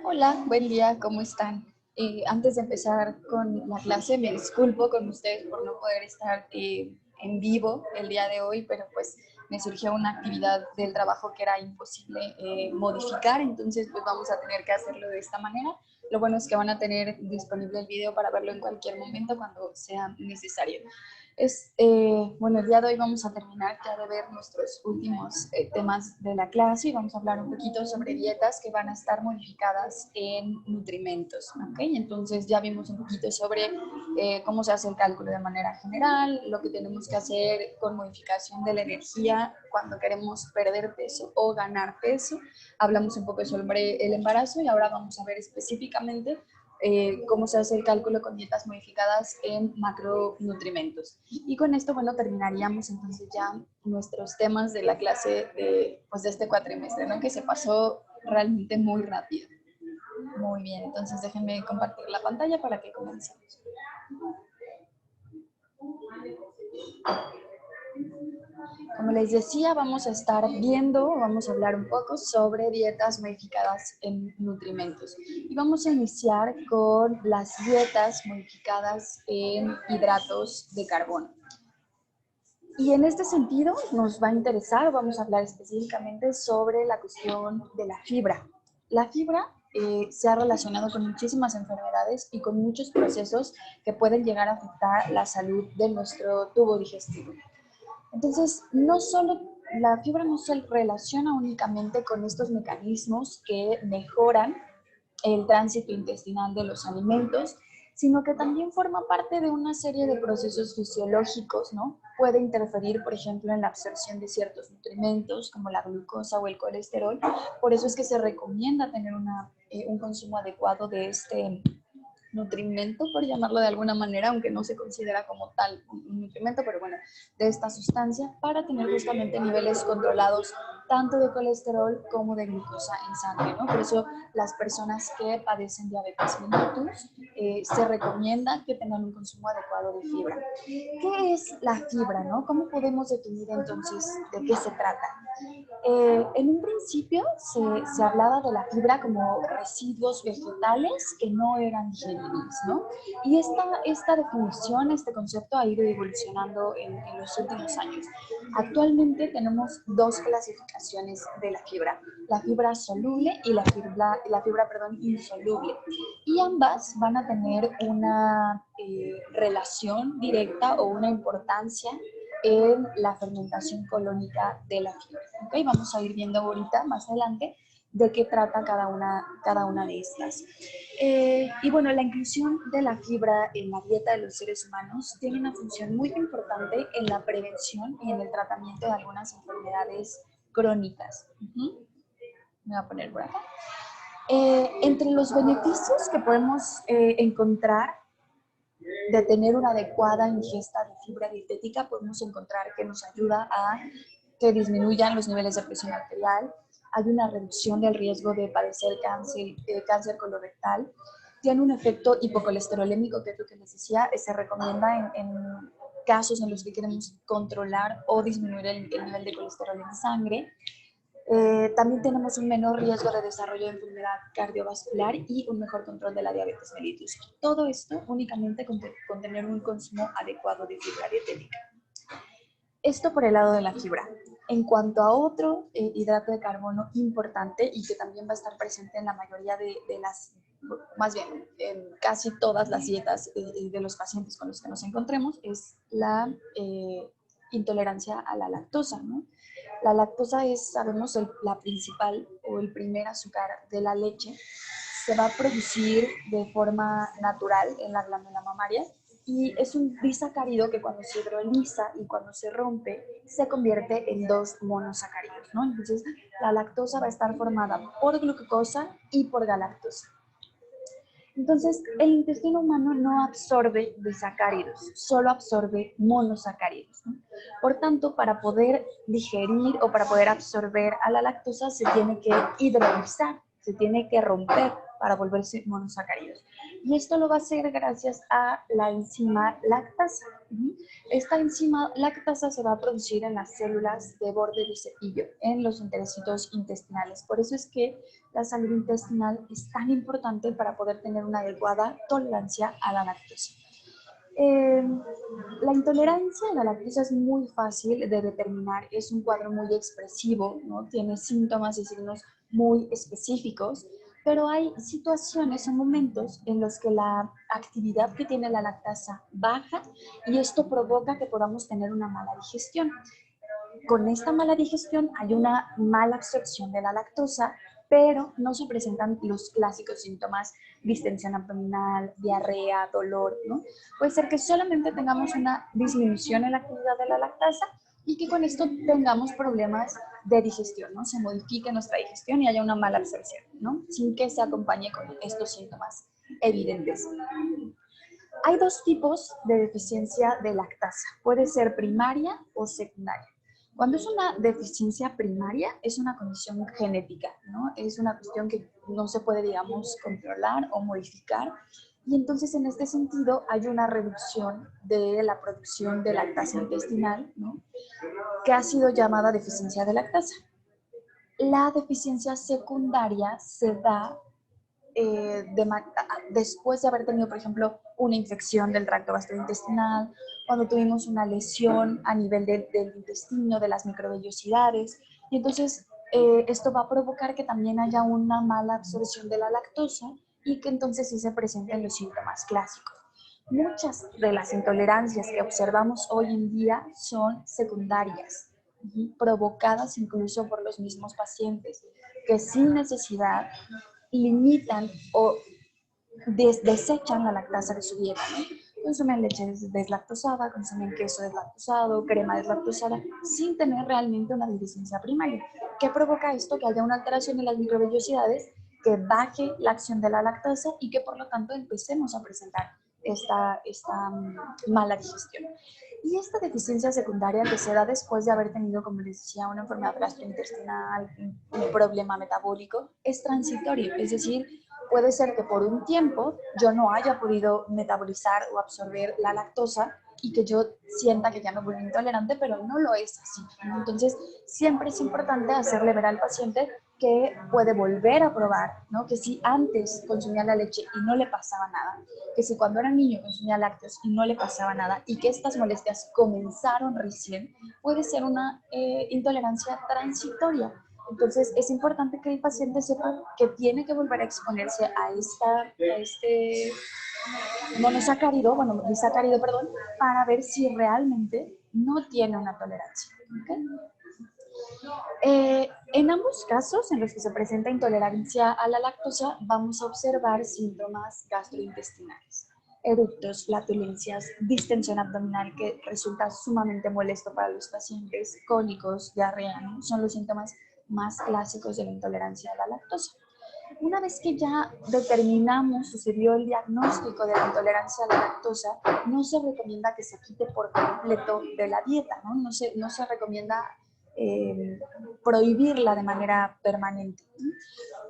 Hola, buen día, ¿cómo están? Antes de empezar con la clase, me disculpo con ustedes por no poder estar en vivo el día de hoy, pero pues me surgió una actividad del trabajo que era imposible modificar, entonces pues vamos a tener que hacerlo de esta manera. Lo bueno es que van a tener disponible el video para verlo en cualquier momento cuando sea necesario. Bueno, el día de hoy vamos a terminar ya de ver nuestros últimos temas de la clase y vamos a hablar un poquito sobre dietas que van a estar modificadas en nutrimentos, ¿ok? Entonces ya vimos un poquito sobre cómo se hace el cálculo de manera general, lo que tenemos que hacer con modificación de la energía cuando queremos perder peso o ganar peso. Hablamos un poco sobre el embarazo y ahora vamos a ver específicamente cómo se hace el cálculo con dietas modificadas en macronutrimentos. Y con esto, bueno, terminaríamos entonces ya nuestros temas de la clase de este cuatrimestre, ¿no? Que se pasó realmente muy rápido. Muy bien, entonces déjenme compartir la pantalla para que comencemos. Como les decía, vamos a estar viendo, vamos a hablar un poco sobre dietas modificadas en nutrimentos. Y vamos a iniciar con las dietas modificadas en hidratos de carbono. Y en este sentido nos va a interesar, vamos a hablar específicamente sobre la cuestión de la fibra. La fibra se ha relacionado con muchísimas enfermedades y con muchos procesos que pueden llegar a afectar la salud de nuestro tubo digestivo. Entonces, la fibra no se relaciona únicamente con estos mecanismos que mejoran el tránsito intestinal de los alimentos, sino que también forma parte de una serie de procesos fisiológicos, ¿no? Puede interferir, por ejemplo, en la absorción de ciertos nutrimentos, como la glucosa o el colesterol. Por eso es que se recomienda tener un consumo adecuado de este nutrimento, por llamarlo de alguna manera, aunque no se considera como tal un nutrimento, pero bueno, de esta sustancia, para tener justamente niveles controlados tanto de colesterol como de glucosa en sangre, ¿no? Por eso las personas que padecen diabetes mellitus se recomienda que tengan un consumo adecuado de fibra. ¿Qué es la fibra, no? ¿Cómo podemos definir entonces de qué se trata? En un principio se hablaba de la fibra como residuos vegetales que no eran digeribles, ¿no? Y esta definición, este concepto ha ido evolucionando en los últimos años. Actualmente tenemos dos clasificaciones de la fibra soluble y la fibra insoluble. Y ambas van a tener una relación directa o una importancia en la fermentación colónica de la fibra. ¿Okay? Vamos a ir viendo ahorita, más adelante, de qué trata cada una de estas. Y bueno, la inclusión de la fibra en la dieta de los seres humanos tiene una función muy importante en la prevención y en el tratamiento de algunas enfermedades crónicas. Me voy a poner por acá. Entre los beneficios que podemos encontrar de tener una adecuada ingesta de fibra dietética, podemos encontrar que nos ayuda a que disminuyan los niveles de presión arterial, hay una reducción del riesgo de padecer cáncer colorectal, tiene un efecto hipocolesterolémico, que es lo que les decía, se recomienda en casos en los que queremos controlar o disminuir el nivel de colesterol en sangre. También tenemos un menor riesgo de desarrollo de enfermedad cardiovascular y un mejor control de la diabetes mellitus. Todo esto únicamente con tener un consumo adecuado de fibra dietética. Esto por el lado de la fibra. En cuanto a otro hidrato de carbono importante y que también va a estar presente en la mayoría de las, más bien en casi todas las dietas de los pacientes con los que nos encontremos, es la intolerancia a la lactosa, ¿no? La lactosa es, sabemos, la principal o el primer azúcar de la leche. Se va a producir de forma natural en la glándula mamaria y es un disacárido que cuando se hidroliza y cuando se rompe se convierte en dos monosacáridos, ¿no? Entonces la lactosa va a estar formada por glucosa y por galactosa. Entonces, el intestino humano no absorbe disacáridos, solo absorbe monosacáridos, ¿no? Por tanto, para poder digerir o para poder absorber a la lactosa se tiene que hidrolizar, se tiene que romper para volverse monosacáridos. Y esto lo va a hacer gracias a la enzima lactasa. Esta enzima lactasa se va a producir en las células de borde de cepillo, en los enterocitos intestinales. Por eso es que la salud intestinal es tan importante para poder tener una adecuada tolerancia a la lactosa. La intolerancia a la lactosa es muy fácil de determinar, es un cuadro muy expresivo, ¿no? Tiene síntomas y signos muy específicos, pero hay situaciones o momentos en los que la actividad que tiene la lactasa baja y esto provoca que podamos tener una mala digestión. Con esta mala digestión hay una mala absorción de la lactosa, pero no se presentan los clásicos síntomas, distensión abdominal, diarrea, dolor, ¿no? Puede ser que solamente tengamos una disminución en la actividad de la lactasa y que con esto tengamos problemas de digestión, ¿no? Se modifique nuestra digestión y haya una mala absorción, ¿no? Sin que se acompañe con estos síntomas evidentes. Hay dos tipos de deficiencia de lactasa. Puede ser primaria o secundaria. Cuando es una deficiencia primaria, es una condición genética, ¿no? Es una cuestión que no se puede, digamos, controlar o modificar. Y entonces, en este sentido, hay una reducción de la producción de lactasa intestinal, ¿no? Que ha sido llamada deficiencia de lactasa. La deficiencia secundaria se da después de haber tenido, por ejemplo, una infección del tracto gastrointestinal, cuando tuvimos una lesión a nivel del intestino, de las microvellosidades, y entonces esto va a provocar que también haya una mala absorción de la lactosa y que entonces sí se presenten los síntomas clásicos. Muchas de las intolerancias que observamos hoy en día son secundarias, provocadas incluso por los mismos pacientes, que sin necesidad limitan o desechan la lactasa de su dieta, ¿no? Consumen leche deslactosada, consumen queso deslactosado, crema deslactosada, sin tener realmente una deficiencia primaria. ¿Qué provoca esto? Que haya una alteración en las microvellosidades, que baje la acción de la lactasa y que por lo tanto empecemos a presentar esta mala digestión. Y esta deficiencia secundaria que se da después de haber tenido, como les decía, una enfermedad gastrointestinal, un problema metabólico, es transitorio, es decir, puede ser que por un tiempo yo no haya podido metabolizar o absorber la lactosa y que yo sienta que ya me volví intolerante, pero no lo es así, ¿no? Entonces, siempre es importante hacerle ver al paciente que puede volver a probar, ¿no? Que si antes consumía la leche y no le pasaba nada, que si cuando era niño consumía lácteos y no le pasaba nada y que estas molestias comenzaron recién, puede ser una intolerancia transitoria. Entonces, es importante que el paciente sepa que tiene que volver a exponerse a este monosacárido, bueno, disacárido, perdón, para ver si realmente no tiene una tolerancia. ¿Okay? En ambos casos, en los que se presenta intolerancia a la lactosa, vamos a observar síntomas gastrointestinales, eructos, flatulencias, distensión abdominal que resulta sumamente molesto para los pacientes, cólicos, diarrea, ¿no? Son los síntomas más clásicos de la intolerancia a la lactosa. Una vez que ya determinamos, sucedió el diagnóstico de la intolerancia a la lactosa, no se recomienda que se quite por completo de la dieta, ¿no? No se recomienda prohibirla de manera permanente,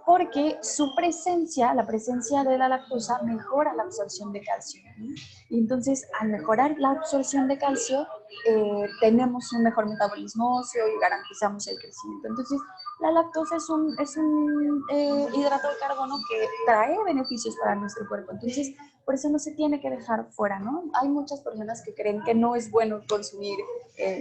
porque su presencia, la presencia de la lactosa, mejora la absorción de calcio, ¿no? Y entonces, al mejorar la absorción de calcio, tenemos un mejor metabolismo óseo y garantizamos el crecimiento. Entonces, la lactosa es un hidrato de carbono que trae beneficios para nuestro cuerpo. Entonces, por eso no se tiene que dejar fuera, ¿no? Hay muchas personas que creen que no es bueno consumir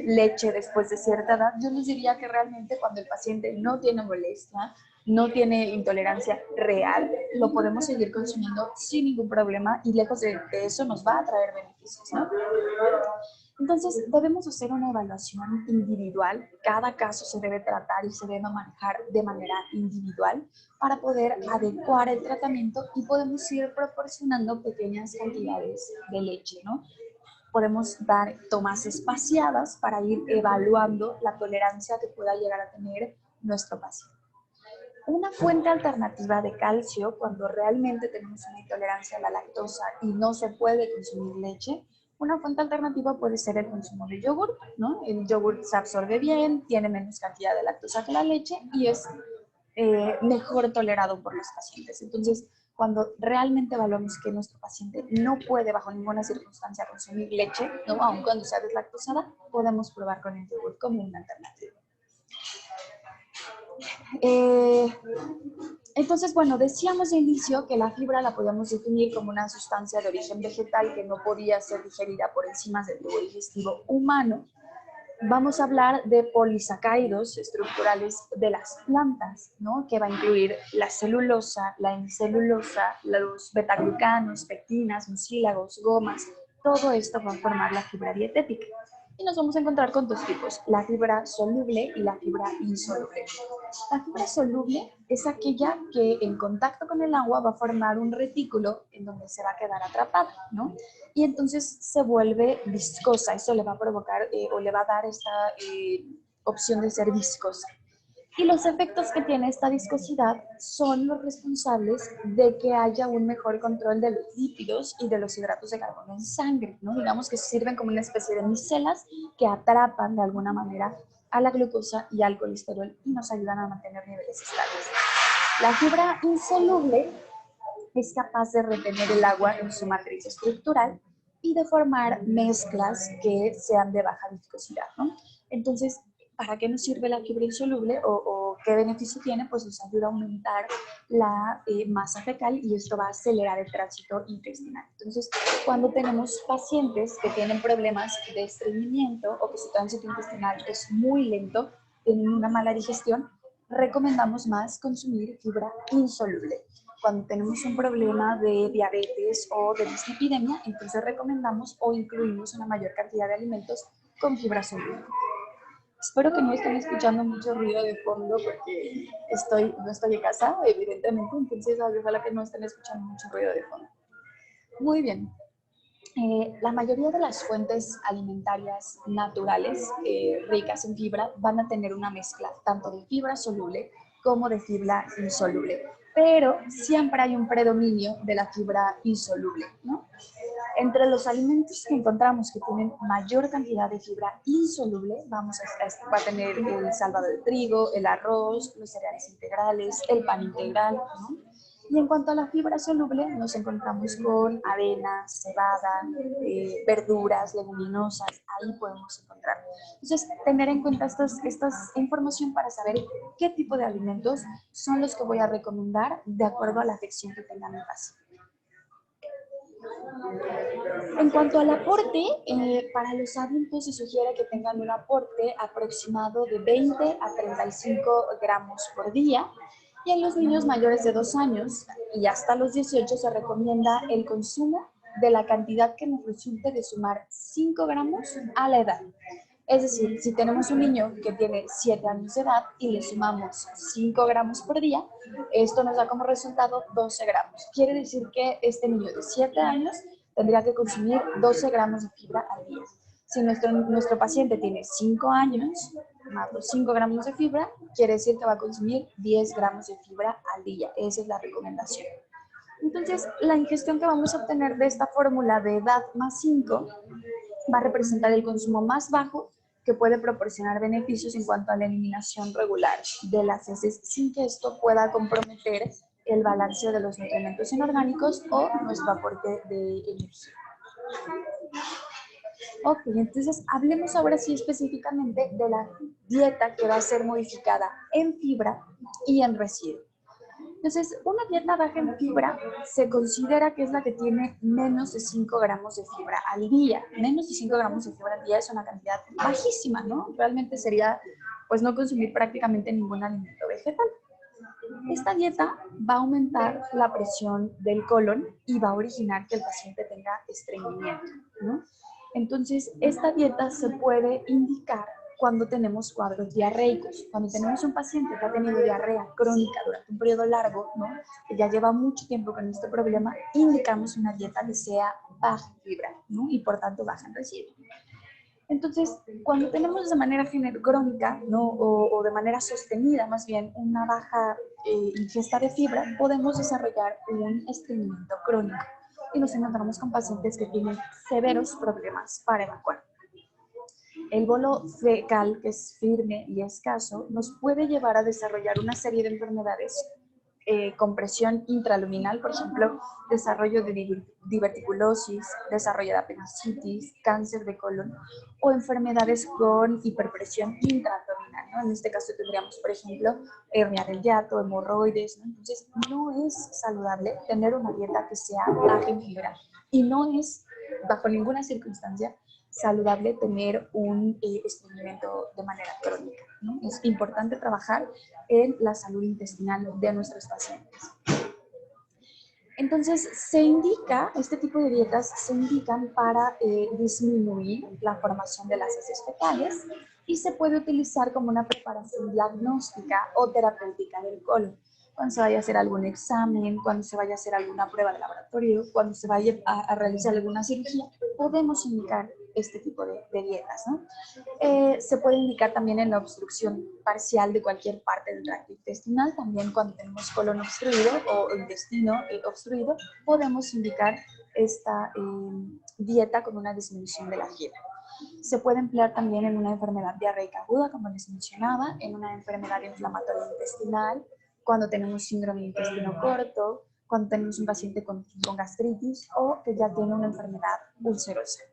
leche después de cierta edad. Yo les diría que realmente cuando el paciente no tiene molestia, no tiene intolerancia real, lo podemos seguir consumiendo sin ningún problema y lejos de eso nos va a traer beneficios, ¿no? Entonces, debemos hacer una evaluación individual. Cada caso se debe tratar y se debe manejar de manera individual para poder adecuar el tratamiento y podemos ir proporcionando pequeñas cantidades de leche, ¿no? Podemos dar tomas espaciadas para ir evaluando la tolerancia que pueda llegar a tener nuestro paciente. Una fuente alternativa de calcio, cuando realmente tenemos una intolerancia a la lactosa y no se puede consumir leche, una fuente alternativa puede ser el consumo de yogur, ¿no? El yogur se absorbe bien, tiene menos cantidad de lactosa que la leche y es mejor tolerado por los pacientes. Entonces, cuando realmente evaluamos que nuestro paciente no puede bajo ninguna circunstancia consumir leche, ¿no? Aun cuando sea deslactosada, podemos probar con el yogur como una alternativa. Entonces, bueno, decíamos de inicio que la fibra la podíamos definir como una sustancia de origen vegetal que no podía ser digerida por enzimas del tubo digestivo humano. Vamos a hablar de polisacáridos estructurales de las plantas, ¿no? Que va a incluir la celulosa, la hemicelulosa, los betaglucanos, pectinas, mucílagos, gomas. Todo esto va a formar la fibra dietética. Y nos vamos a encontrar con dos tipos, la fibra soluble y la fibra insoluble. La fibra soluble es aquella que en contacto con el agua va a formar un retículo en donde se va a quedar atrapada, ¿no? Y entonces se vuelve viscosa. Eso le va a provocar o le va a dar esta opción de ser viscosa. Y los efectos que tiene esta viscosidad son los responsables de que haya un mejor control de los lípidos y de los hidratos de carbono en sangre, ¿no? Digamos que sirven como una especie de micelas que atrapan de alguna manera a la glucosa y al colesterol y nos ayudan a mantener niveles estables. La fibra insoluble es capaz de retener el agua en su matriz estructural y de formar mezclas que sean de baja viscosidad, ¿no? Entonces, ¿para qué nos sirve la fibra insoluble o qué beneficio tiene? Pues nos ayuda a aumentar la masa fecal y esto va a acelerar el tránsito intestinal. Entonces, cuando tenemos pacientes que tienen problemas de estreñimiento o que su tránsito intestinal es muy lento, tienen una mala digestión, recomendamos más consumir fibra insoluble. Cuando tenemos un problema de diabetes o de dislipidemia, entonces recomendamos o incluimos una mayor cantidad de alimentos con fibra soluble. Espero que no estén escuchando mucho ruido de fondo porque no estoy en casa, evidentemente, entonces ojalá que no estén escuchando mucho ruido de fondo. Muy bien. La mayoría de las fuentes alimentarias naturales ricas en fibra van a tener una mezcla tanto de fibra soluble como de fibra insoluble, pero siempre hay un predominio de la fibra insoluble, ¿no? Entre los alimentos que encontramos que tienen mayor cantidad de fibra insoluble, va a tener el salvado de trigo, el arroz, los cereales integrales, el pan integral, ¿no? Y en cuanto a la fibra soluble, nos encontramos con avena, cebada, verduras, leguminosas, ahí podemos encontrar. Entonces, tener en cuenta esta información para saber qué tipo de alimentos son los que voy a recomendar de acuerdo a la afección que tenga mi paciente. En cuanto al aporte, para los adultos se sugiere que tengan un aporte aproximado de 20 a 35 gramos por día. Y en los niños mayores de 2 años y hasta los 18 se recomienda el consumo de la cantidad que nos resulte de sumar 5 gramos a la edad. Es decir, si tenemos un niño que tiene 7 años de edad y le sumamos 5 gramos por día, esto nos da como resultado 12 gramos. Quiere decir que este niño de 7 años tendría que consumir 12 gramos de fibra al día. Si nuestro paciente tiene 5 años, más los 5 gramos de fibra, quiere decir que va a consumir 10 gramos de fibra al día. Esa es la recomendación. Entonces, la ingestión que vamos a obtener de esta fórmula de edad más 5 va a representar el consumo más bajo que puede proporcionar beneficios en cuanto a la eliminación regular de las heces sin que esto pueda comprometer el balance de los nutrimentos inorgánicos o nuestro aporte de energía. Ok, entonces hablemos ahora sí específicamente de la dieta que va a ser modificada en fibra y en residuo. Entonces, una dieta baja en fibra se considera que es la que tiene menos de 5 gramos de fibra al día. Menos de 5 gramos de fibra al día es una cantidad bajísima, ¿no? Realmente sería, pues, no consumir prácticamente ningún alimento vegetal. Esta dieta va a aumentar la presión del colon y va a originar que el paciente tenga estreñimiento, ¿no? Entonces, esta dieta se puede indicar cuando tenemos cuadros diarreicos. Cuando tenemos un paciente que ha tenido diarrea crónica durante un periodo largo, ¿no? Que ya lleva mucho tiempo con este problema, indicamos una dieta que sea baja en fibra, ¿no? Y por tanto baja en residuo. Entonces, cuando tenemos de manera crónica, ¿no? o de manera sostenida, más bien, una baja ingesta de fibra, podemos desarrollar un estreñimiento crónico y nos encontramos con pacientes que tienen severos problemas para evacuar. El bolo fecal, que es firme y escaso, nos puede llevar a desarrollar una serie de enfermedades compresión intraluminal, por ejemplo, desarrollo de diverticulosis, desarrollo de apendicitis, cáncer de colon o enfermedades con hiperpresión intraabdominal, ¿no? En este caso tendríamos, por ejemplo, hernia del hiato, hemorroides, ¿no? Entonces, no es saludable tener una dieta que sea baja en fibra y no es, bajo ninguna circunstancia, saludable tener un estreñimiento de manera crónica, ¿no? Es importante trabajar en la salud intestinal de nuestros pacientes. Entonces, este tipo de dietas se indican para disminuir la formación de las heces fecales y se puede utilizar como una preparación diagnóstica o terapéutica del colon. Cuando se vaya a hacer algún examen, cuando se vaya a hacer alguna prueba de laboratorio, cuando se vaya a realizar alguna cirugía, podemos indicar este tipo de dietas, ¿no? Se puede indicar también en la obstrucción parcial de cualquier parte del tracto intestinal. También cuando tenemos colon obstruido o intestino obstruido, podemos indicar esta dieta con una disminución de la fibra. Se puede emplear también en una enfermedad diarreica aguda, como les mencionaba, en una enfermedad inflamatoria intestinal, cuando tenemos síndrome de intestino corto, cuando tenemos un paciente con gastritis o que ya tiene una enfermedad ulcerosa.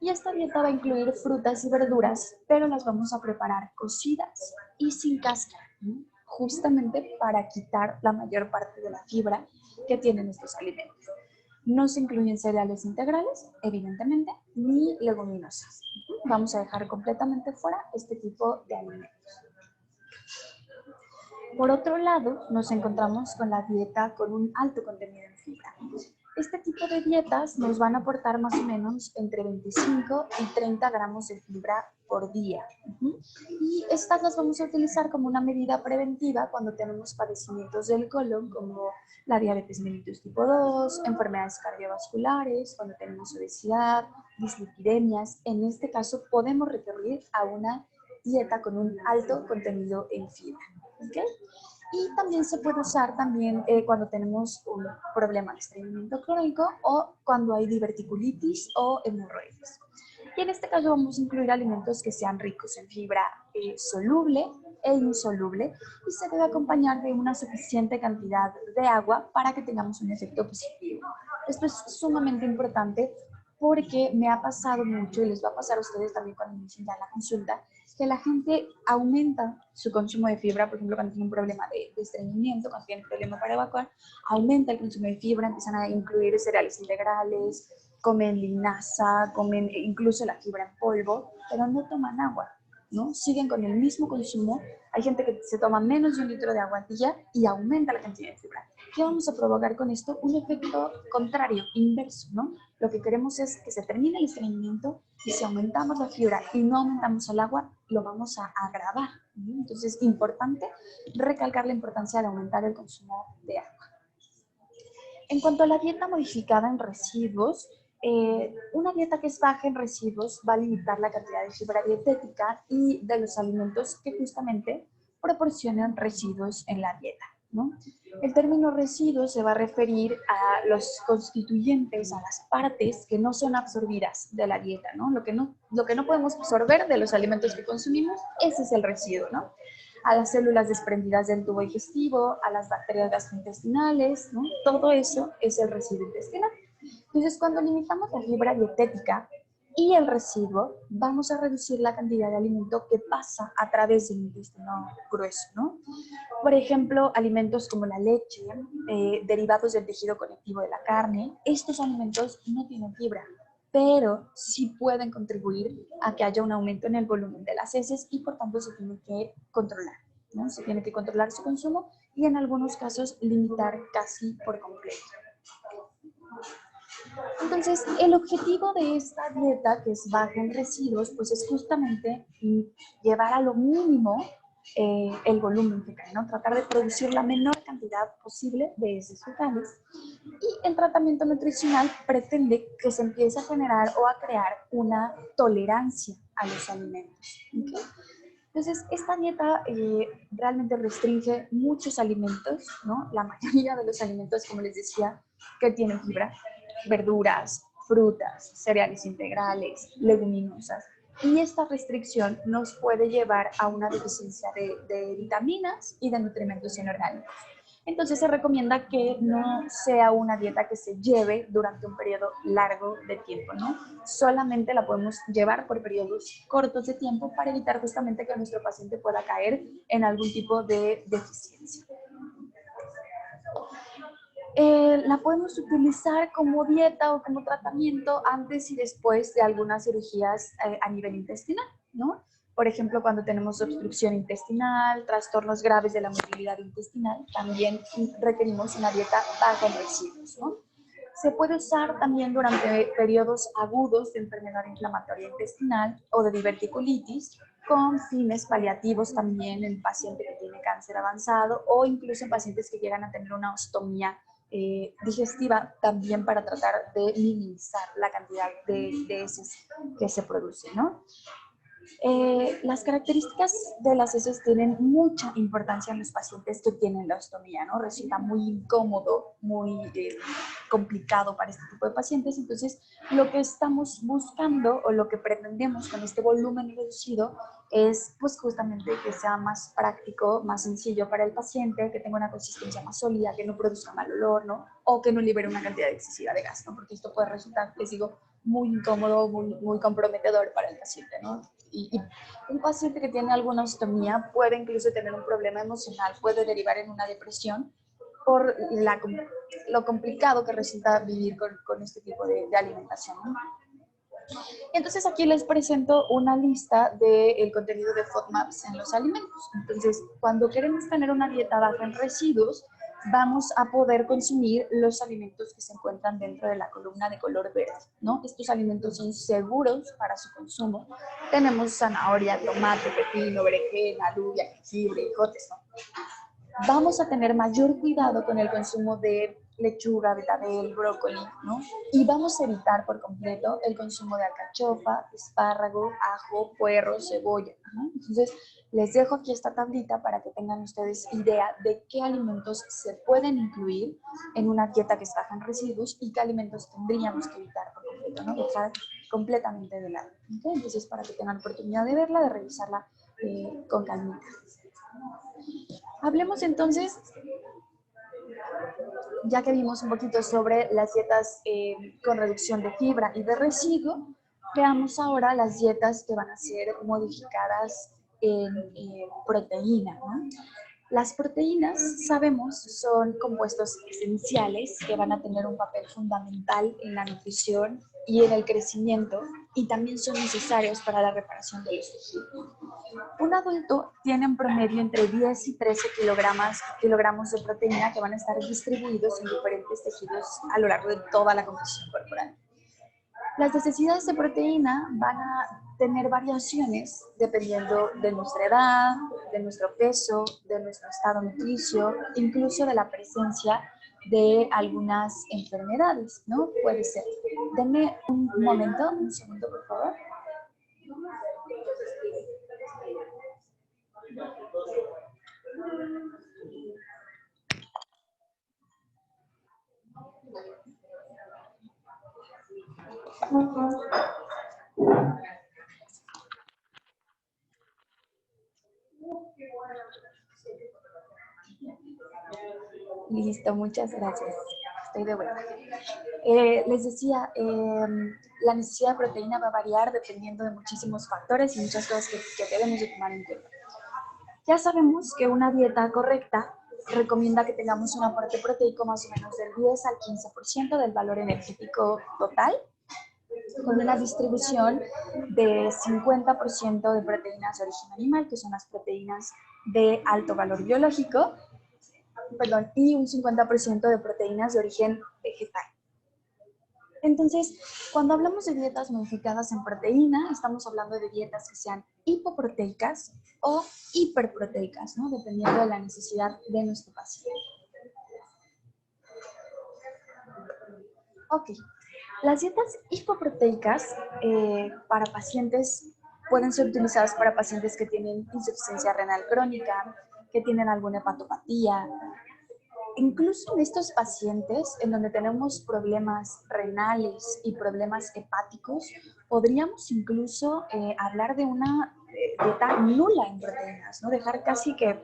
Y esta dieta va a incluir frutas y verduras, pero las vamos a preparar cocidas y sin cáscara, ¿no? Justamente para quitar la mayor parte de la fibra que tienen estos alimentos. No se incluyen cereales integrales, evidentemente, ni leguminosas. Vamos a dejar completamente fuera este tipo de alimentos. Por otro lado, nos encontramos con la dieta con un alto contenido en fibra. Este tipo de dietas nos van a aportar más o menos entre 25 y 30 gramos de fibra por día. Y estas las vamos a utilizar como una medida preventiva cuando tenemos padecimientos del colon, como la diabetes mellitus tipo 2, enfermedades cardiovasculares, cuando tenemos obesidad, dislipidemias. En este caso, podemos recurrir a una dieta con un alto contenido en fibra. ¿Okay? Y también se puede usar cuando tenemos un problema de estreñimiento crónico o cuando hay diverticulitis o hemorroides. Y en este caso vamos a incluir alimentos que sean ricos en fibra soluble e insoluble y se debe acompañar de una suficiente cantidad de agua para que tengamos un efecto positivo. Esto es sumamente importante porque me ha pasado mucho y les va a pasar a ustedes también cuando inicien ya la consulta, que la gente aumenta su consumo de fibra, por ejemplo, cuando tiene un problema de estreñimiento, cuando tiene un problema para evacuar, aumenta el consumo de fibra, empiezan a incluir cereales integrales, comen linaza, comen incluso la fibra en polvo, pero no toman agua, ¿no? Siguen con el mismo consumo. Hay gente que se toma menos de 1 litro de agua al día y aumenta la cantidad de fibra. ¿Qué vamos a provocar con esto? Un efecto contrario, inverso, ¿no? Lo que queremos es que se termine el estreñimiento y si aumentamos la fibra y no aumentamos el agua, lo vamos a agravar, ¿no? Entonces es importante recalcar la importancia de aumentar el consumo de agua. En cuanto a la dieta modificada en residuos, una dieta que es baja en residuos va a limitar la cantidad de fibra dietética y de los alimentos que justamente proporcionan residuos en la dieta, ¿no? El término residuos se va a referir a los constituyentes, a las partes que no son absorbidas de la dieta, ¿no? Lo que no podemos absorber de los alimentos que consumimos, ese es el residuo, ¿no? A las células desprendidas del tubo digestivo, a las bacterias gastrointestinales, ¿no? Todo eso es el residuo intestinal. Entonces, cuando limitamos la fibra dietética y el residuo, vamos a reducir la cantidad de alimento que pasa a través del intestino grueso, ¿no? Por ejemplo, alimentos como la leche, derivados del tejido conectivo de la carne, estos alimentos no tienen fibra, pero sí pueden contribuir a que haya un aumento en el volumen de las heces y por tanto se tiene que controlar, ¿no? Se tiene que controlar su consumo y en algunos casos limitar casi por completo. Entonces, el objetivo de esta dieta, que es baja en residuos, pues es justamente llevar a lo mínimo el volumen fecal, ¿no? Tratar de producir la menor cantidad posible de heces fecales. Y el tratamiento nutricional pretende que se empiece a generar o a crear una tolerancia a los alimentos, ¿okay? Entonces, esta dieta realmente restringe muchos alimentos, ¿no? La mayoría de los alimentos, como les decía, que tienen fibra, verduras, frutas, cereales integrales, leguminosas. Y esta restricción nos puede llevar a una deficiencia de vitaminas y de nutrimentos inorgánicos. Entonces se recomienda que no sea una dieta que se lleve durante un periodo largo de tiempo, ¿no? Solamente la podemos llevar por periodos cortos de tiempo para evitar justamente que nuestro paciente pueda caer en algún tipo de deficiencia. La podemos utilizar como dieta o como tratamiento antes y después de algunas cirugías a nivel intestinal, ¿no? Por ejemplo, cuando tenemos obstrucción intestinal, trastornos graves de la motilidad intestinal, también requerimos una dieta baja en residuos, ¿no? Se puede usar también durante periodos agudos de enfermedad inflamatoria intestinal o de diverticulitis, con fines paliativos también en paciente que tiene cáncer avanzado o incluso en pacientes que llegan a tener una ostomía digestiva, también para tratar de minimizar la cantidad de heces que se produce, ¿no? Las características de las heces tienen mucha importancia en los pacientes que tienen la ostomía, ¿no? Resulta muy incómodo, muy complicado para este tipo de pacientes. Entonces, lo que estamos buscando o lo que pretendemos con este volumen reducido es, pues, justamente que sea más práctico, más sencillo para el paciente, que tenga una consistencia más sólida, que no produzca mal olor, ¿no? O que no libere una cantidad excesiva de gas, ¿no? Porque esto puede resultar, les digo, muy incómodo, muy comprometedor para el paciente, ¿no? Y un paciente que tiene alguna ostomía puede incluso tener un problema emocional, puede derivar en una depresión por lo complicado que resulta vivir con este tipo de alimentación, ¿no? Entonces aquí les presento una lista del contenido de FODMAPs en los alimentos. Entonces, cuando queremos tener una dieta baja en residuos, vamos a poder consumir los alimentos que se encuentran dentro de la columna de color verde, ¿no? Estos alimentos son seguros para su consumo. Tenemos zanahoria, tomate, pepino, berenjena, alubia, jengibre, ejotes, ¿no? Vamos a tener mayor cuidado con el consumo de lechuga, betabel, brócoli, ¿no? Y vamos a evitar por completo el consumo de alcachofa, espárrago, ajo, puerro, cebolla, ¿no? Entonces, les dejo aquí esta tablita para que tengan ustedes idea de qué alimentos se pueden incluir en una dieta que está baja en residuos y qué alimentos tendríamos que evitar por completo, ¿no? Dejar completamente de lado, ¿okay? Entonces, para que tengan oportunidad de verla, de revisarla con calma. Hablemos entonces, ya que vimos un poquito sobre las dietas con reducción de fibra y de residuo, veamos ahora las dietas que van a ser modificadas en proteína, ¿no? Las proteínas, sabemos, son compuestos esenciales que van a tener un papel fundamental en la nutrición y en el crecimiento, y también son necesarios para la reparación de los tejidos. Un adulto tiene en promedio entre 10 y 13 kilogramos de proteína que van a estar distribuidos en diferentes tejidos a lo largo de toda la composición corporal. Las necesidades de proteína van a tener variaciones dependiendo de nuestra edad, de nuestro peso, de nuestro estado nutricio, incluso de la presencia de algunas enfermedades, ¿no? Puede ser. Denme un momento, un segundo, por favor. Listo, muchas gracias. Estoy de vuelta. Les decía, la necesidad de proteína va a variar dependiendo de muchísimos factores y muchas cosas que debemos de tomar en cuenta. Ya sabemos que una dieta correcta recomienda que tengamos un aporte proteico más o menos del 10 al 15% del valor energético total, con una distribución de 50% de proteínas de origen animal, que son las proteínas de alto valor biológico, y un 50% de proteínas de origen vegetal. Entonces, cuando hablamos de dietas modificadas en proteína, estamos hablando de dietas que sean hipoproteicas o hiperproteicas, ¿no? Dependiendo de la necesidad de nuestro paciente. Ok, las dietas hipoproteicas para pacientes pueden ser utilizadas para pacientes que tienen insuficiencia renal crónica, que tienen alguna hepatopatía. Incluso en estos pacientes en donde tenemos problemas renales y problemas hepáticos, podríamos incluso hablar de una dieta nula en proteínas, ¿no? Dejar casi que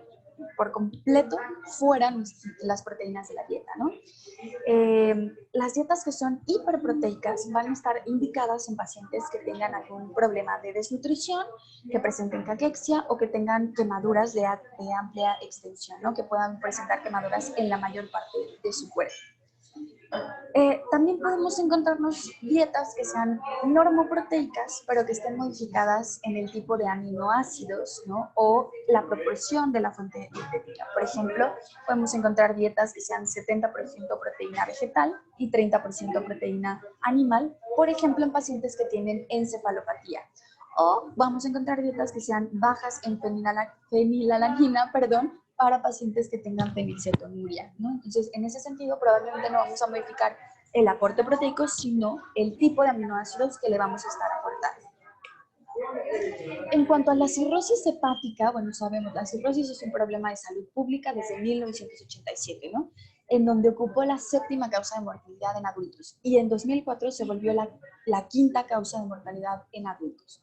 por completo fuera las proteínas de la dieta, ¿no? Las dietas que son hiperproteicas van a estar indicadas en pacientes que tengan algún problema de desnutrición, que presenten caquexia o que tengan quemaduras de amplia extensión, ¿no? Que puedan presentar quemaduras en la mayor parte de su cuerpo. También podemos encontrarnos dietas que sean normoproteicas, pero que estén modificadas en el tipo de aminoácidos, ¿no? O la proporción de la fuente dietética. Por ejemplo, podemos encontrar dietas que sean 70% proteína vegetal y 30% proteína animal, por ejemplo, en pacientes que tienen encefalopatía. O vamos a encontrar dietas que sean bajas en fenilalanina, para pacientes que tengan fenilcetonuria, ¿no? Entonces, en ese sentido, probablemente no vamos a modificar el aporte proteico, sino el tipo de aminoácidos que le vamos a estar aportando. En cuanto a la cirrosis hepática, bueno, sabemos, la cirrosis es un problema de salud pública desde 1987, ¿no? En donde ocupó la 7ª causa de mortalidad en adultos y en 2004 se volvió la 5ª causa de mortalidad en adultos.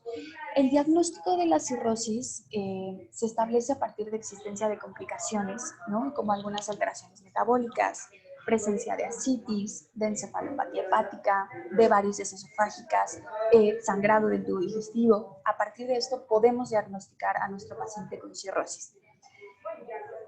El diagnóstico de la cirrosis se establece a partir de existencia de complicaciones, ¿no? Como algunas alteraciones metabólicas, presencia de ascitis, de encefalopatía hepática, de varices esofágicas, sangrado del tubo digestivo. A partir de esto podemos diagnosticar a nuestro paciente con cirrosis.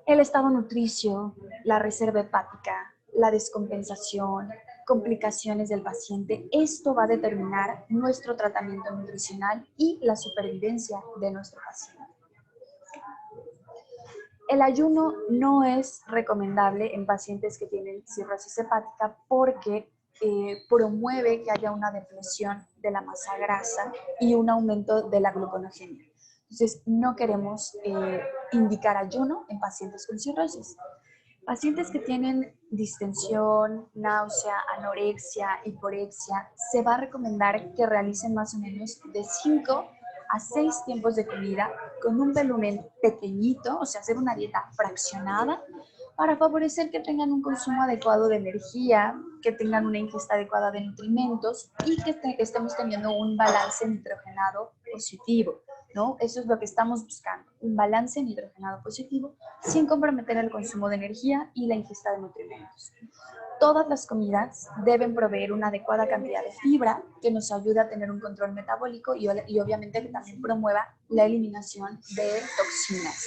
El estado nutricio, la reserva hepática, la descompensación, complicaciones del paciente, esto va a determinar nuestro tratamiento nutricional y la supervivencia de nuestro paciente. El ayuno no es recomendable en pacientes que tienen cirrosis hepática porque promueve que haya una depresión de la masa grasa y un aumento de la gluconeogenia. Entonces, no queremos indicar ayuno en pacientes con cirrosis. Pacientes que tienen distensión, náusea, anorexia, hiporexia, se va a recomendar que realicen más o menos de 5 a 6 tiempos de comida con un volumen pequeñito, o sea, hacer una dieta fraccionada para favorecer que tengan un consumo adecuado de energía, que tengan una ingesta adecuada de nutrimentos y que estemos teniendo un balance nitrogenado positivo, ¿no? Eso es lo que estamos buscando, un balance nitrogenado positivo sin comprometer el consumo de energía y la ingesta de nutrimentos. Todas las comidas deben proveer una adecuada cantidad de fibra que nos ayude a tener un control metabólico y obviamente que también promueva la eliminación de toxinas.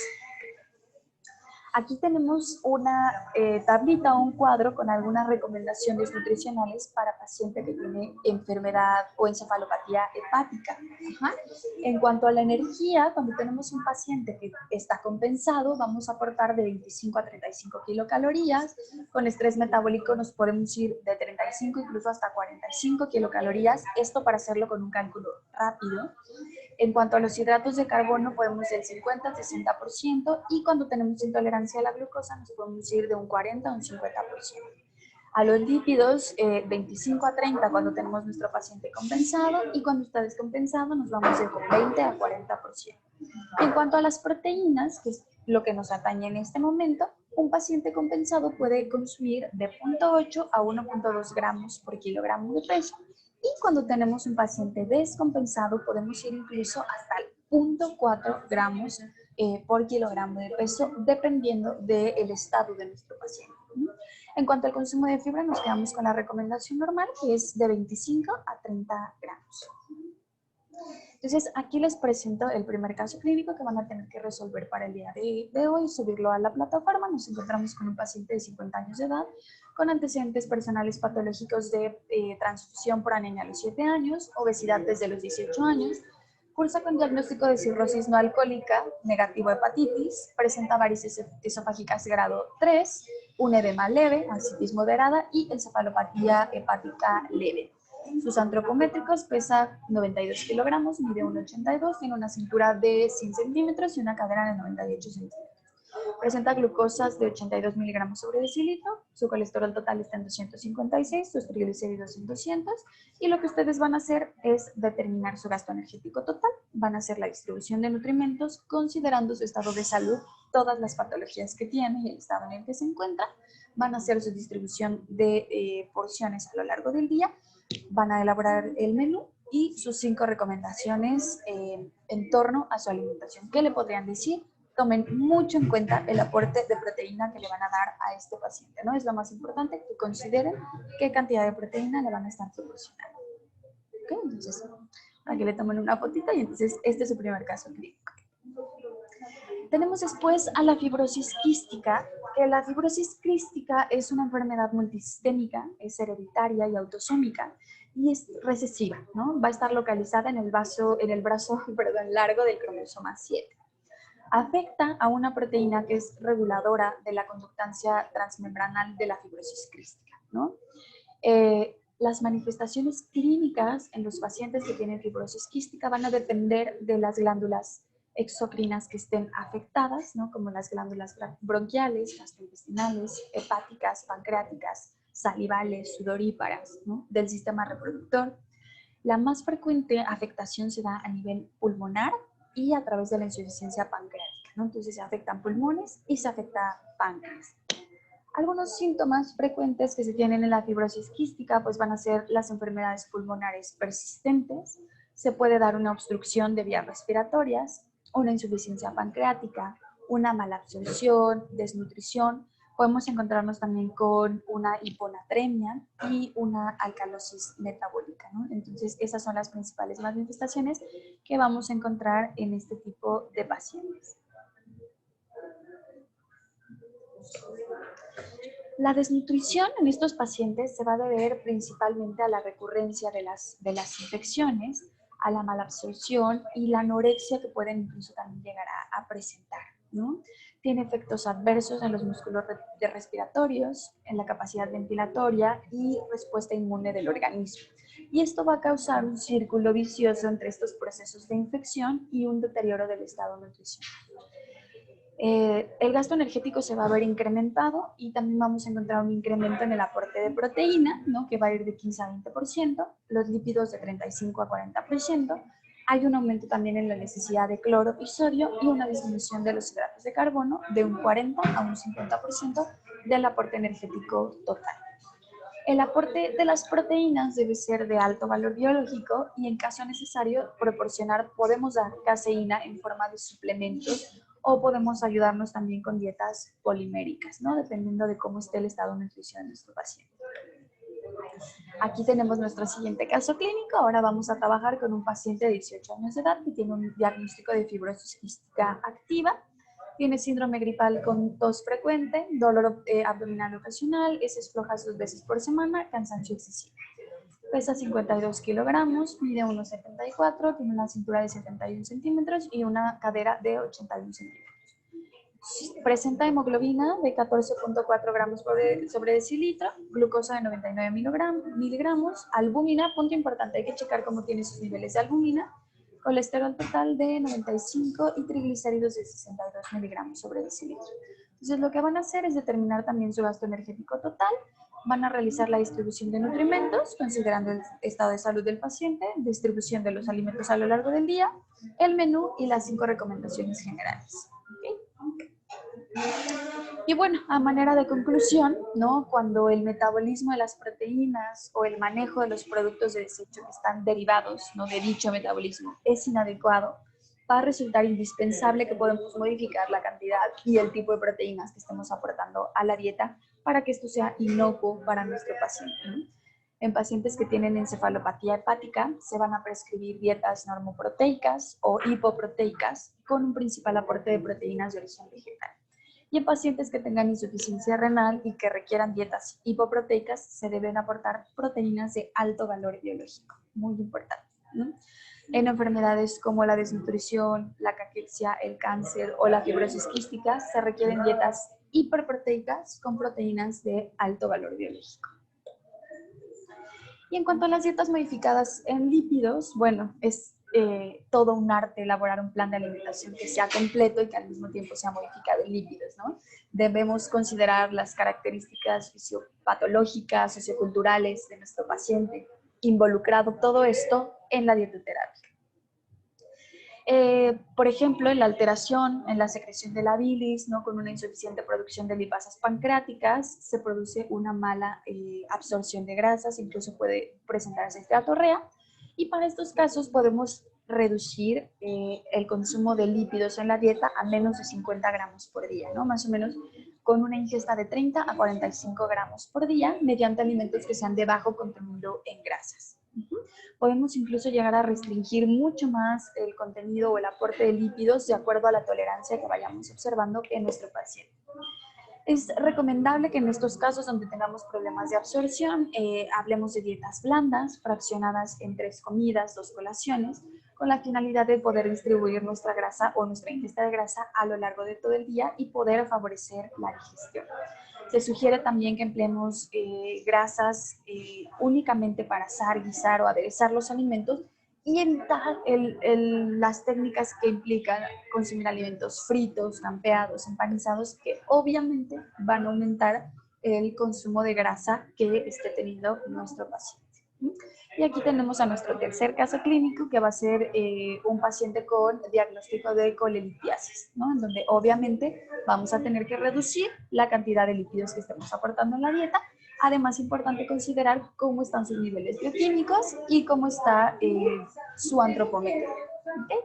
Aquí tenemos una tablita o un cuadro con algunas recomendaciones nutricionales para paciente que tiene enfermedad o encefalopatía hepática. En cuanto a la energía, cuando tenemos un paciente que está compensado, vamos a aportar de 25 a 35 kilocalorías. Con estrés metabólico nos podemos ir de 35 incluso hasta 45 kilocalorías. Esto para hacerlo con un cálculo rápido. En cuanto a los hidratos de carbono, podemos ir del 50 al 60% y cuando tenemos intolerancia a la glucosa nos podemos ir de un 40 a un 50%. A los lípidos, 25 a 30 cuando tenemos nuestro paciente compensado y cuando está descompensado nos vamos de 20 a 40%. En cuanto a las proteínas, que es lo que nos atañe en este momento, un paciente compensado puede consumir de 0.8 a 1.2 gramos por kilogramo de peso. Y cuando tenemos un paciente descompensado, podemos ir incluso hasta el 0.4 gramos por kilogramo de peso, dependiendo del estado de nuestro paciente. En cuanto al consumo de fibra, nos quedamos con la recomendación normal, que es de 25 a 30 gramos. Entonces, aquí les presento el primer caso clínico que van a tener que resolver para el día de hoy, subirlo a la plataforma. Nos encontramos con un paciente de 50 años de edad, con antecedentes personales patológicos de transfusión por anemia a los 7 años, obesidad desde los 18 años, cursa con diagnóstico de cirrosis no alcohólica, negativo a hepatitis, presenta varices esofágicas grado 3, un edema leve, ascitis moderada y encefalopatía hepática leve. Sus antropométricos, pesa 92 kilogramos, mide 1,82, tiene una cintura de 100 centímetros y una cadera de 98 centímetros. Presenta glucosas de 82 miligramos sobre decilitro, su colesterol total está en 256, sus triglicéridos en 200, y lo que ustedes van a hacer es determinar su gasto energético total. Van a hacer la distribución de nutrimentos considerando su estado de salud, todas las patologías que tiene y el estado en el que se encuentra. Van a hacer su distribución de porciones a lo largo del día. Van a elaborar el menú y sus 5 recomendaciones en torno a su alimentación. ¿Qué le podrían decir? tomen mucho en cuenta el aporte de proteína que le van a dar a este paciente, ¿no? Es lo más importante que consideren qué cantidad de proteína le van a estar proporcionando. ¿Ok? Entonces, aquí le toman una fotita y entonces este es su primer caso clínico. Tenemos después a la fibrosis quística, que la fibrosis quística es una enfermedad multisistémica, es hereditaria y autosómica y es recesiva, ¿no? Va a estar localizada en el brazo largo del cromosoma 7. Afecta a una proteína que es reguladora de la conductancia transmembranal de la fibrosis quística, ¿no? Las manifestaciones clínicas en los pacientes que tienen fibrosis quística van a depender de las glándulas exocrinas que estén afectadas, ¿no? Como las glándulas bronquiales, gastrointestinales, hepáticas, pancreáticas, salivales, sudoríparas, ¿no? Del sistema reproductor. La más frecuente afectación se da a nivel pulmonar y a través de la insuficiencia pancreática, ¿no? Entonces se afectan pulmones y se afecta páncreas. Algunos síntomas frecuentes que se tienen en la fibrosis quística pues van a ser las enfermedades pulmonares persistentes, se puede dar una obstrucción de vías respiratorias, una insuficiencia pancreática, una malabsorción, desnutrición. Podemos encontrarnos también con una hiponatremia y una alcalosis metabólica, ¿no? Entonces, esas son las principales manifestaciones que vamos a encontrar en este tipo de pacientes. La desnutrición en estos pacientes se va a deber principalmente a la recurrencia de las infecciones, a la malabsorción y la anorexia que pueden incluso también llegar a presentar, ¿no? Tiene efectos adversos en los músculos respiratorios, en la capacidad ventilatoria y respuesta inmune del organismo. Y esto va a causar un círculo vicioso entre estos procesos de infección y un deterioro del estado nutricional. El gasto energético se va a ver incrementado y también vamos a encontrar un incremento en el aporte de proteína, ¿no? Que va a ir de 15 a 20%, los lípidos de 35 a 40%, hay un aumento también en la necesidad de cloro y sodio y una disminución de los hidratos de carbono de un 40 a un 50% del aporte energético total. El aporte de las proteínas debe ser de alto valor biológico y en caso necesario podemos dar caseína en forma de suplementos o podemos ayudarnos también con dietas poliméricas, ¿no? Dependiendo de cómo esté el estado nutricional de nuestro paciente. Aquí tenemos nuestro siguiente caso clínico. Ahora vamos a trabajar con un paciente de 18 años de edad que tiene un diagnóstico de fibrosis quística activa. Tiene síndrome gripal con tos frecuente, dolor abdominal ocasional, heces flojas 2 veces por semana, cansancio excesivo. Pesa 52 kilogramos, mide 1,74, tiene una cintura de 71 centímetros y una cadera de 81 centímetros. Presenta hemoglobina de 14.4 gramos sobre decilitro, glucosa de 99 miligramos, albúmina, punto importante, hay que checar cómo tiene sus niveles de albúmina, colesterol total de 95 y triglicéridos de 62 miligramos sobre decilitro. Entonces lo que van a hacer es determinar también su gasto energético total, van a realizar la distribución de nutrimentos, considerando el estado de salud del paciente, distribución de los alimentos a lo largo del día, el menú y las 5 recomendaciones generales. ¿Okay? Y bueno, a manera de conclusión, ¿no? Cuando el metabolismo de las proteínas o el manejo de los productos de desecho que están derivados, ¿no? De dicho metabolismo es inadecuado, va a resultar indispensable que podamos modificar la cantidad y el tipo de proteínas que estemos aportando a la dieta para que esto sea inocuo para nuestro paciente, ¿no? En pacientes que tienen encefalopatía hepática se van a prescribir dietas normoproteicas o hipoproteicas con un principal aporte de proteínas de origen vegetal. Y en pacientes que tengan insuficiencia renal y que requieran dietas hipoproteicas, se deben aportar proteínas de alto valor biológico. Muy importante, ¿no? En enfermedades como la desnutrición, la caquexia, el cáncer o la fibrosis quística, se requieren dietas hiperproteicas con proteínas de alto valor biológico. Y en cuanto a las dietas modificadas en lípidos, bueno, es todo un arte elaborar un plan de alimentación que sea completo y que al mismo tiempo sea modificado en lípidos, ¿no? Debemos considerar las características fisiopatológicas, socioculturales de nuestro paciente, involucrado todo esto en la dietoterapia. Por ejemplo, en la alteración en la secreción de la bilis, ¿no? Con una insuficiente producción de lipasas pancreáticas, se produce una mala absorción de grasas, incluso puede presentarse esteatorrea. Y para estos casos podemos reducir el consumo de lípidos en la dieta a menos de 50 gramos por día, ¿no? Más o menos con una ingesta de 30 a 45 gramos por día mediante alimentos que sean de bajo contenido en grasas. Podemos incluso llegar a restringir mucho más el contenido o el aporte de lípidos de acuerdo a la tolerancia que vayamos observando en nuestro paciente. Es recomendable que en estos casos donde tengamos problemas de absorción, hablemos de dietas blandas, fraccionadas en 3 comidas, 2 colaciones, con la finalidad de poder distribuir nuestra grasa o nuestra ingesta de grasa a lo largo de todo el día y poder favorecer la digestión. Se sugiere también que empleemos grasas únicamente para asar, guisar o aderezar los alimentos y evitar las técnicas que implican consumir alimentos fritos, campeados, empanizados, que obviamente van a aumentar el consumo de grasa que esté teniendo nuestro paciente. Y aquí tenemos a nuestro tercer caso clínico, que va a ser un paciente con diagnóstico de colelitiasis, ¿no? En donde obviamente vamos a tener que reducir la cantidad de lípidos que estemos aportando en la dieta. Además, es importante considerar cómo están sus niveles bioquímicos y cómo está su antropometría. ¿Okay?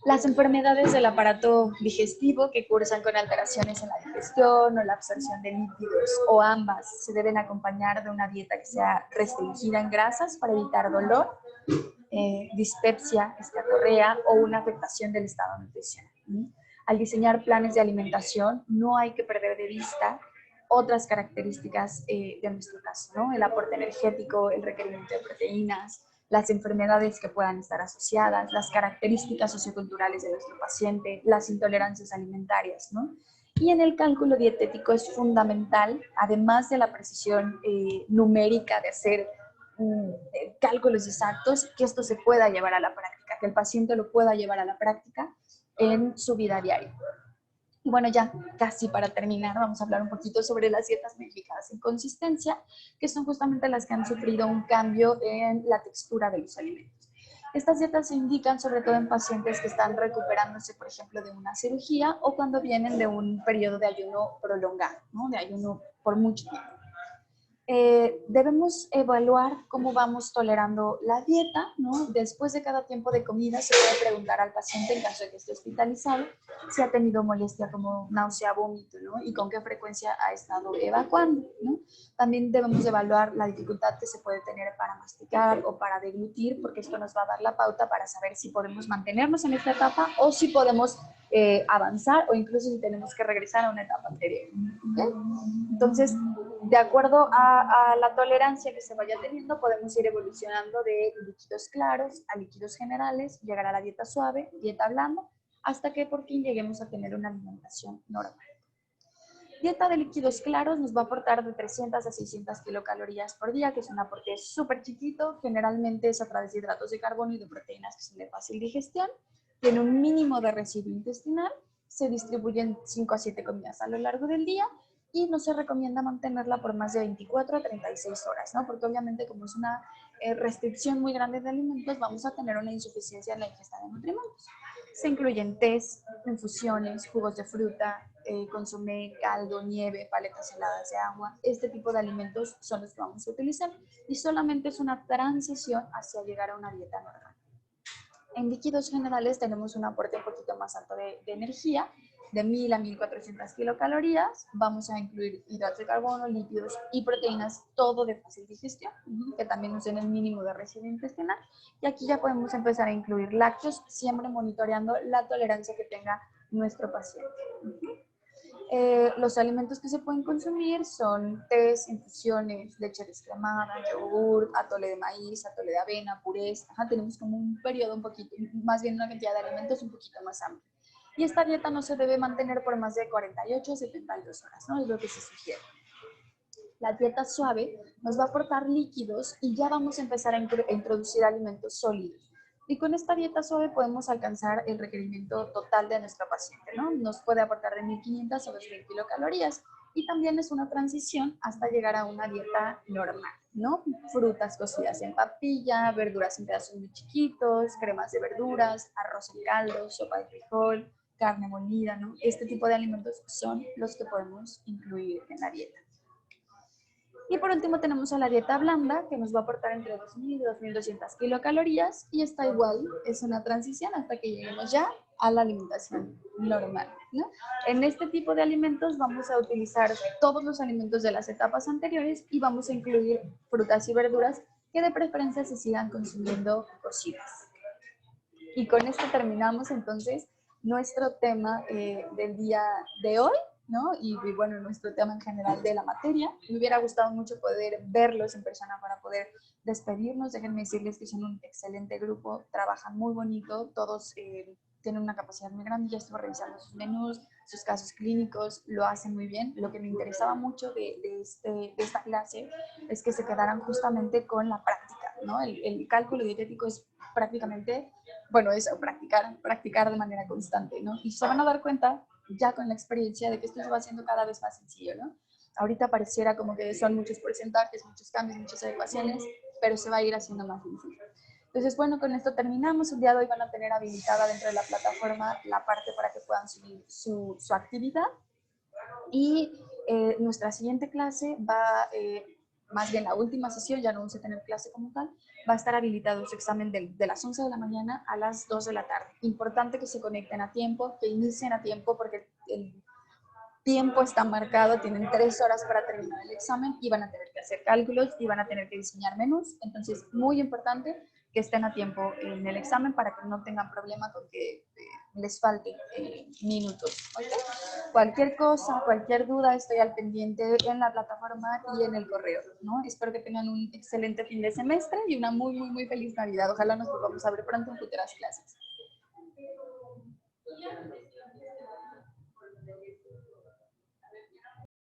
Las enfermedades del aparato digestivo que cursan con alteraciones en la digestión o la absorción de lípidos o ambas se deben acompañar de una dieta que sea restringida en grasas para evitar dolor, dispepsia, esteatorrea o una afectación del estado nutricional. Al diseñar planes de alimentación no hay que perder de vista otras características de nuestro caso, ¿no? El aporte energético, el requerimiento de proteínas, las enfermedades que puedan estar asociadas, las características socioculturales de nuestro paciente, las intolerancias alimentarias, ¿no? Y en el cálculo dietético es fundamental, además de la precisión numérica de hacer cálculos exactos, que esto se pueda llevar a la práctica, que el paciente lo pueda llevar a la práctica en su vida diaria. Y bueno, ya casi para terminar, vamos a hablar un poquito sobre las dietas modificadas en consistencia, que son justamente las que han sufrido un cambio en la textura de los alimentos. Estas dietas se indican sobre todo en pacientes que están recuperándose, por ejemplo, de una cirugía o cuando vienen de un periodo de ayuno prolongado, ¿no? De ayuno por mucho tiempo. Debemos evaluar cómo vamos tolerando la dieta, ¿no? Después de cada tiempo de comida se puede preguntar al paciente, en caso de que esté hospitalizado, si ha tenido molestia como náusea, vómito, ¿no? Y con qué frecuencia ha estado evacuando, ¿no? También debemos evaluar la dificultad que se puede tener para masticar o para deglutir, porque esto nos va a dar la pauta para saber si podemos mantenernos en esta etapa o si podemos avanzar o incluso si tenemos que regresar a una etapa anterior. ¿Okay? Entonces, de acuerdo a la tolerancia que se vaya teniendo, podemos ir evolucionando de líquidos claros a líquidos generales, llegar a la dieta suave, dieta blanda, hasta que por fin lleguemos a tener una alimentación normal. Dieta de líquidos claros nos va a aportar de 300 a 600 kilocalorías por día, que es un aporte súper chiquito, generalmente es a través de hidratos de carbono y de proteínas que son de fácil digestión, tiene un mínimo de residuo intestinal, se distribuyen 5 a 7 comidas a lo largo del día y no se recomienda mantenerla por más de 24 a 36 horas, ¿no? Porque obviamente como es una restricción muy grande de alimentos, vamos a tener una insuficiencia en la ingesta de nutrimentos. Se incluyen tés, infusiones, jugos de fruta, consomé, caldo, nieve, paletas heladas de agua. Este tipo de alimentos son los que vamos a utilizar y solamente es una transición hacia llegar a una dieta normal. En líquidos generales tenemos un aporte un poquito más alto de energía, de 1000 a 1400 kilocalorías. Vamos a incluir hidratos de carbono, lípidos y proteínas, todo de fácil digestión, que también nos den el mínimo de residuo intestinal. Y aquí ya podemos empezar a incluir lácteos, siempre monitoreando la tolerancia que tenga nuestro paciente. Los alimentos que se pueden consumir son tés, infusiones, leche descremada, yogur, atole de maíz, atole de avena, purés. Tenemos como un periodo un poquito, más bien una cantidad de alimentos un poquito más amplia. Y esta dieta no se debe mantener por más de 48 a 72 horas, ¿no? Es lo que se sugiere. La dieta suave nos va a aportar líquidos y ya vamos a empezar a introducir alimentos sólidos. Y con esta dieta suave podemos alcanzar el requerimiento total de nuestro paciente, ¿no? Nos puede aportar de 1500 a 2000 kilocalorías y también es una transición hasta llegar a una dieta normal, ¿no? Frutas cocidas en papilla, verduras en pedazos muy chiquitos, cremas de verduras, arroz en caldo, sopa de frijol, carne molida, ¿no? Este tipo de alimentos son los que podemos incluir en la dieta. Y por último tenemos a la dieta blanda, que nos va a aportar entre 2.000 y 2.200 kilocalorías, y está igual, es una transición hasta que lleguemos ya a la alimentación normal, ¿no? En este tipo de alimentos vamos a utilizar todos los alimentos de las etapas anteriores y vamos a incluir frutas y verduras que de preferencia se sigan consumiendo cocidas. Y con esto terminamos entonces nuestro tema del día de hoy, ¿no? Y bueno, nuestro tema en general de la materia. Me hubiera gustado mucho poder verlos en persona para poder despedirnos. Déjenme decirles que son un excelente grupo, trabajan muy bonito, todos tienen una capacidad muy grande. Ya estuve revisando sus menús, sus casos clínicos, lo hacen muy bien. Lo que me interesaba mucho de esta clase es que se quedaran justamente con la práctica, ¿no? El cálculo dietético es prácticamente, bueno, eso, practicar de manera constante, ¿no? Y se van a dar cuenta ya con la experiencia de que esto se va haciendo cada vez más sencillo, ¿no? Ahorita pareciera como que son muchos porcentajes, muchos cambios, muchas adecuaciones, pero se va a ir haciendo más sencillo. Entonces, bueno, con esto terminamos. El día de hoy van a tener habilitada dentro de la plataforma la parte para que puedan subir su actividad. Y nuestra siguiente clase va, más bien la última sesión, ya no vamos a tener clase como tal, va a estar habilitado su examen de las 11 de la mañana a las 2 de la tarde. Importante que se conecten a tiempo, que inicien a tiempo, porque el tiempo está marcado, tienen 3 horas para terminar el examen y van a tener que hacer cálculos y van a tener que diseñar menús. Entonces, muy importante que estén a tiempo en el examen para que no tengan problema con que les falten minutos. ¿Okay? Cualquier cosa, cualquier duda, estoy al pendiente en la plataforma y en el correo, ¿no? Espero que tengan un excelente fin de semestre y una muy, muy, muy feliz Navidad. Ojalá nos volvamos a ver pronto en futuras clases.